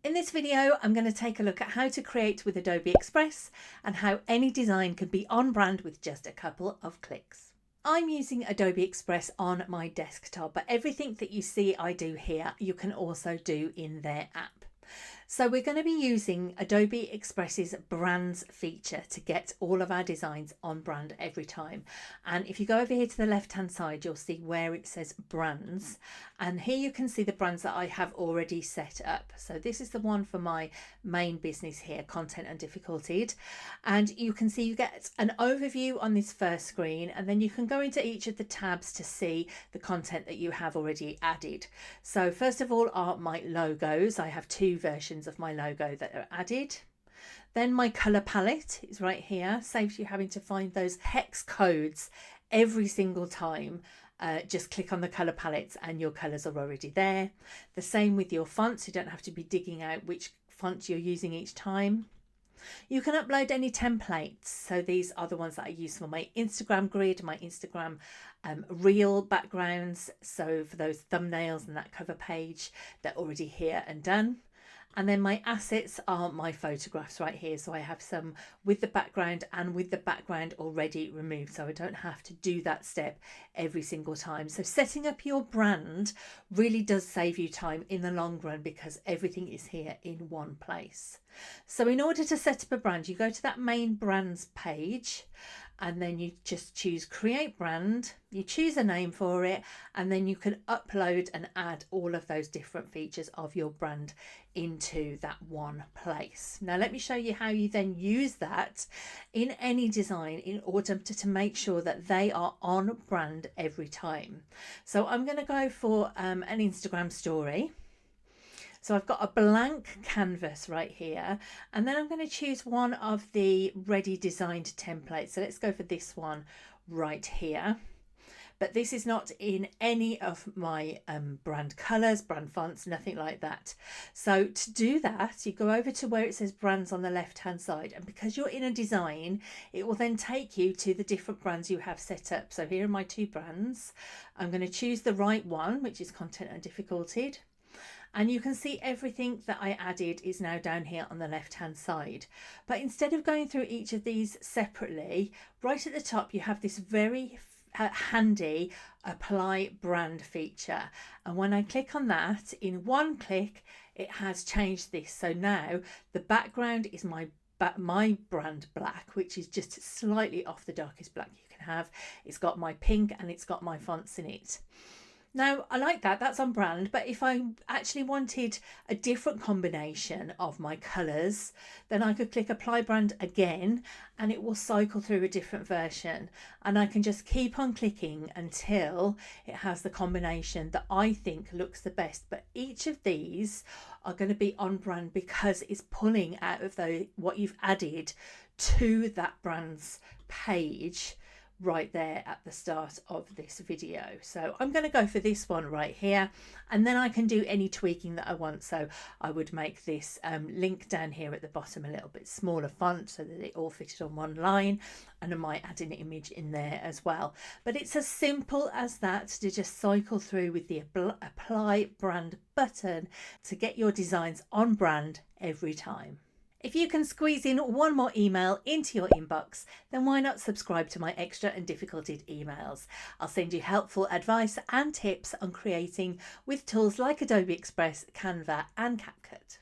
In this video, I'm going to take a look at how to create with Adobe Express and how any design can be on brand with just a couple of clicks. I'm using Adobe Express on my desktop, but everything that you see I do here, you can also do in their app. So we're going to be using Adobe Express's brands feature to get all of our designs on brand every time. And if you go over here to the left hand side, you'll see where it says brands, and here you can see the brands that I have already set up. So this is the one for my main business here, Content Undifficulted, and you can see you get an overview on this first screen, and then you can go into each of the tabs to see the content that you have already added. So first of all are my logos. I have two versions of my logo that are added. Then my color palette is right here, saves you having to find those hex codes every single time. Just click on the color palettes and your colors are already there. The same with your fonts, you don't have to be digging out which font you're using each time. You can upload any templates, so these are the ones that I use for my Instagram grid, my Instagram reel backgrounds, so for those thumbnails and that cover page, they're already here and done. And then my assets are my photographs right here. So I have some with the background and with the background already removed. So I don't have to do that step every single time. So setting up your brand really does save you time in the long run because everything is here in one place. So in order to set up a brand, you go to that main brands page, and then you just choose create brand, you choose a name for it, and then you can upload and add all of those different features of your brand into that one place. Now let me show you how you then use that in any design in order to make sure that they are on brand every time. So I'm going to go for an Instagram story. So I've got a blank canvas right here, and then I'm going to choose one of the ready designed templates. So let's go for this one right here. But this is not in any of my brand colors, brand fonts, nothing like that. So to do that, you go over to where it says brands on the left hand side, and because you're in a design, it will then take you to the different brands you have set up. So here are my two brands. I'm going to choose the right one, which is Content Undifficulted. And you can see everything that I added is now down here on the left hand side. But instead of going through each of these separately, right at the top you have this very handy apply brand feature, and when I click on that, in one click it has changed this. So now the background is my brand black, which is just slightly off the darkest black you can have. It's got my pink and it's got my fonts in it. Now, I like that, that's on brand, but if I actually wanted a different combination of my colours, then I could click apply brand again and it will cycle through a different version, and I can just keep on clicking until it has the combination that I think looks the best. But each of these are going to be on brand because it's pulling out of what you've added to that brand's page right there at the start of this video. So I'm going to go for this one right here, and then I can do any tweaking that I want. So I would make this link down here at the bottom a little bit smaller font so that it all fitted on one line, and I might add an image in there as well. But it's as simple as that, to just cycle through with the apply brand button to get your designs on brand every time. If you can squeeze in one more email into your inbox, then why not subscribe to my extra and difficulted emails? I'll send you helpful advice and tips on creating with tools like Adobe Express, Canva and CapCut.